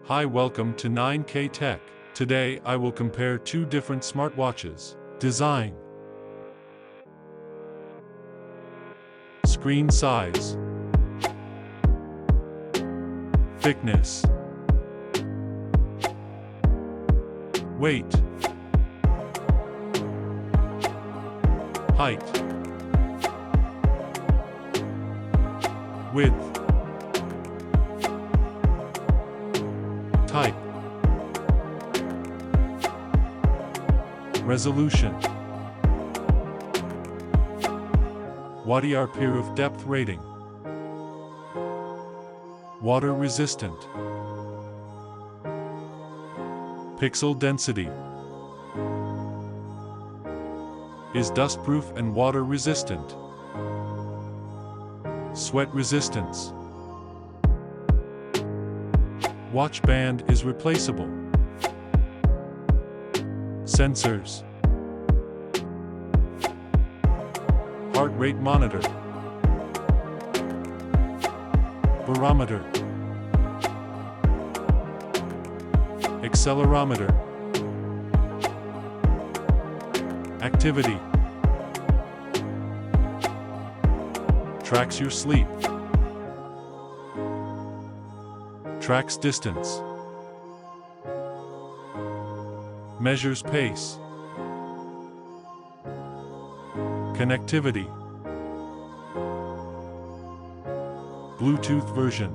Hi, welcome to 9K Tech. Today I will compare two different smartwatches. Design, screen size, thickness, weight, height, width, type, resolution, watt-hour of depth rating, water resistant, pixel density, is dustproof and water resistant, sweat resistance, watch band is replaceable, sensors, heart rate monitor, barometer, accelerometer, activity, tracks your sleep, tracks distance, measures pace, connectivity, Bluetooth version,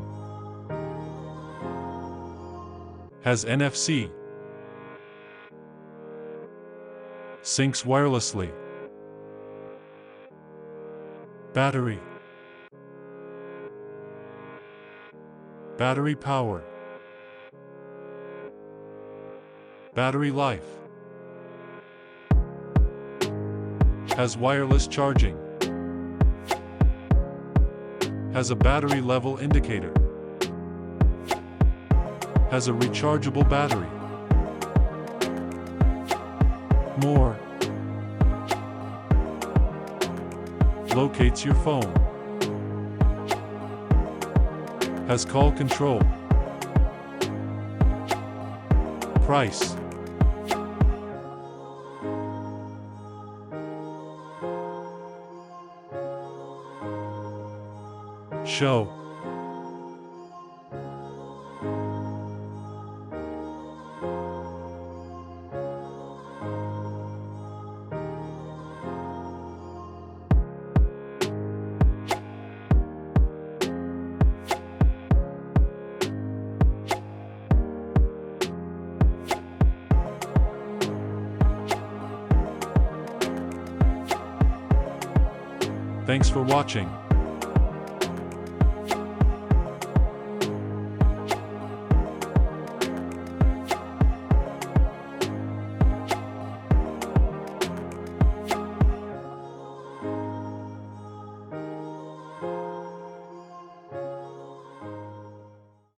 has NFC, syncs wirelessly, battery, battery power, battery life, has wireless charging, has a battery level indicator, has a rechargeable battery, more, locates your phone, has call control, price, show, Thanks for watching.